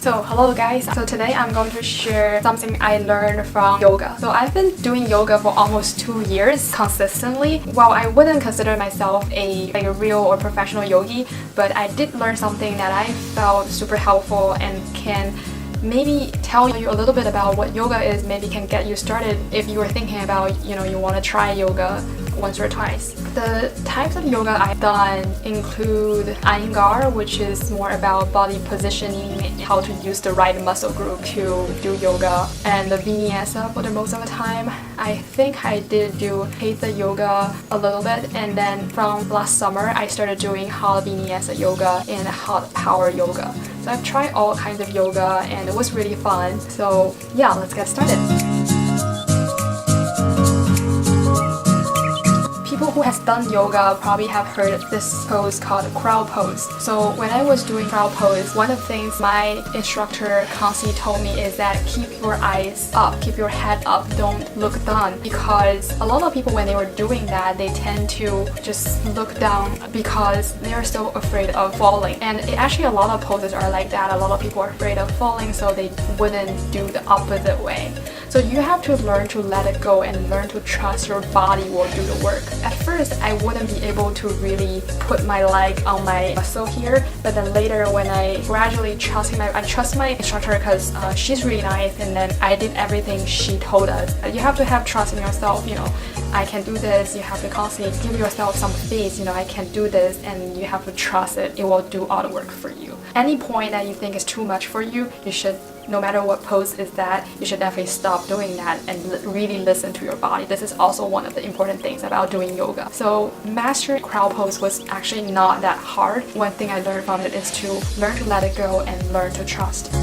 So hello guys, so today I'm going to share something I learned from yoga. So I've been doing yoga for almost 2 years consistently. While I wouldn't consider myself a real or professional yogi, but I did learn something that I felt super helpful and can maybe tell you a little bit about what yoga is, maybe can get you started if you were thinking about, you want to try yoga once or twice. The types of yoga I've done include Iyengar, which is more about body positioning, how to use the right muscle group to do yoga, and the Vinyasa for the most of the time. I think I did do Hatha yoga a little bit, and then from last summer I started doing hot Vinyasa yoga and hot power yoga. So I've tried all kinds of yoga and it was really fun. So yeah, let's get started. People who has done yoga probably have heard this pose called crowd pose. So when I was doing crowd pose, one of the things my instructor constantly told me is that keep your eyes up, keep your head up, don't look down, because a lot of people when they were doing that, they tend to just look down because they are so afraid of falling. And actually a lot of poses are like that. A lot of people are afraid of falling, so they wouldn't do the opposite way. So you have to learn to let it go and learn to trust your body will do the work. At first, I wouldn't be able to really put my leg on my muscle here, but then later when I gradually trust my instructor because she's really nice, and then I did everything she told us. You have to have trust in yourself, I can do this. You have to constantly give yourself some space, I can do this, and you have to trust it. It will do all the work for you. Any point that you think is too much for you, you should, no matter what pose is that, you should definitely stop doing that and really listen to your body. This is also one of the important things about doing yoga. So mastering crowd pose was actually not that hard. One thing I learned from it is to learn to let it go and learn to trust.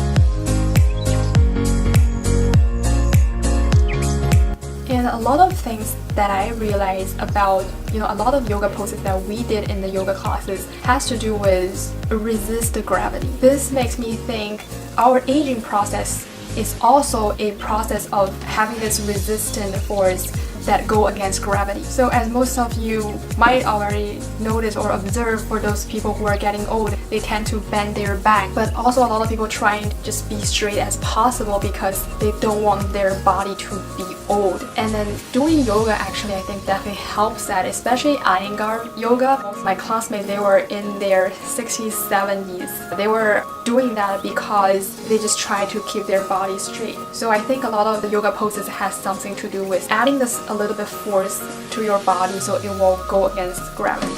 And a lot of things that I realized about, a lot of yoga poses that we did in the yoga classes has to do with resist the gravity. This makes me think our aging process is also a process of having this resistant force that go against gravity. So as most of you might already notice or observe, for those people who are getting old, they tend to bend their back, but also a lot of people trying to just be straight as possible because they don't want their body to be old. And then doing yoga actually I think definitely helps that, especially Iyengar yoga. My classmates, they were in their 60s, 70s. They were doing that because they just try to keep their body straight. So I think a lot of the yoga poses has something to do with adding this a little bit force to your body so it will go against gravity.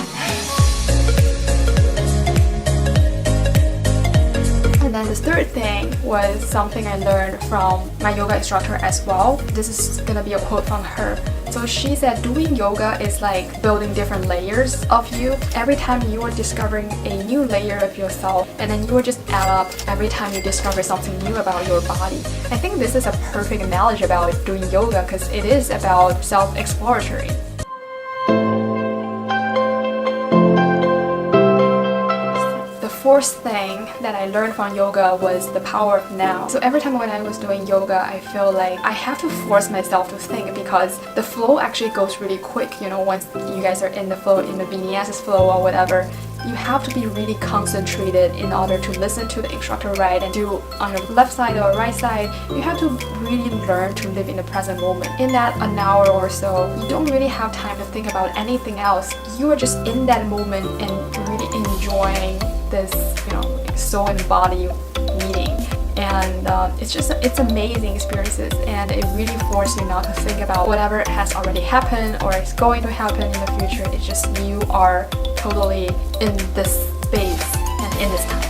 And then the third thing was something I learned from my yoga instructor as well. This is gonna be a quote from her. So she said doing yoga is like building different layers of you. Every time you are discovering a new layer of yourself, and then you will just add up every time you discover something new about your body. I think this is a perfect analogy about doing yoga because it is about self-exploratory. The fourth thing that I learned from yoga was the power of now. So every time when I was doing yoga, I feel like I have to force myself to think because the flow actually goes really quick. Once you guys are in the flow, in the Vinyasa flow or whatever, you have to be really concentrated in order to listen to the instructor right and do on your left side or right side. You have to really learn to live in the present moment. In that an hour or so, you don't really have time to think about anything else. You are just in that moment and really enjoying this, soul and body meeting. And it's amazing experiences, and it really forces you not to think about whatever has already happened or is going to happen in the future. It's just you are totally in this space and in this time.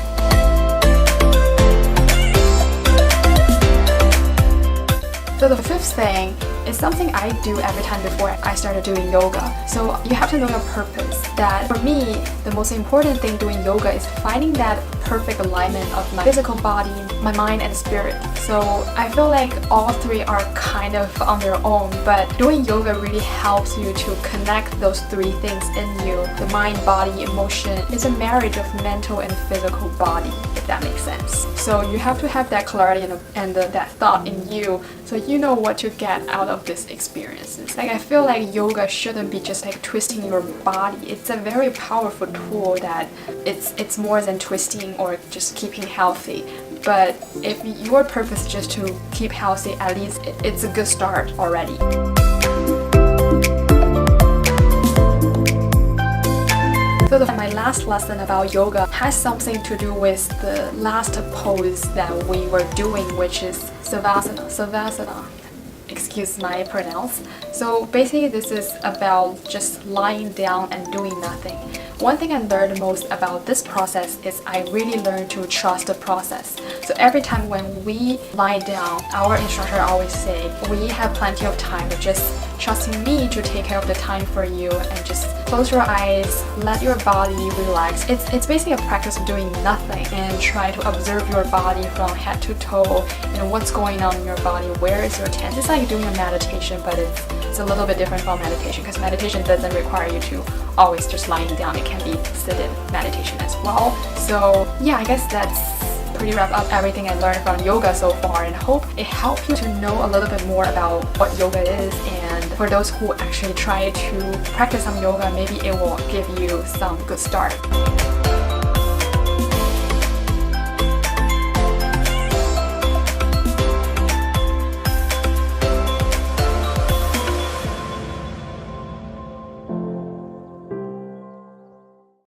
So the fifth thing is something I do every time before I started doing yoga. So you have to know your purpose. That for me, the most important thing doing yoga is finding that perfect alignment of my physical body, my mind, and spirit. So I feel like all three are kind of on their own, but doing yoga really helps you to connect those three things in you. The mind, body, emotion is a marriage of mental and physical body, if that makes sense. So you have to have that clarity and that thought in you, so you know what to get out of these experiences. Like I feel like yoga shouldn't be just like twisting your body. It's a very powerful tool that it's more than twisting or just keeping healthy. But if your purpose is just to keep healthy, at least it's a good start already. So my last lesson about yoga has something to do with the last pose that we were doing, which is Savasana. Excuse my pronounce. So basically this is about just lying down and doing nothing. One thing I learned most about this process is I really learned to trust the process. So every time when we lie down, our instructor always say, we have plenty of time, but just trusting me to take care of the time for you and just close your eyes, let your body relax. It's basically a practice of doing nothing and try to observe your body from head to toe and what's going on in your body, where is your tension. It's like doing a meditation, but it's a little bit different from meditation because meditation doesn't require you to always just lying down. It can be seated meditation as well. So yeah, I guess that's pretty wrap up everything I learned from yoga so far, and hope it helped you to know a little bit more about what yoga is, and for those who actually try to practice some yoga, maybe it will give you some good start.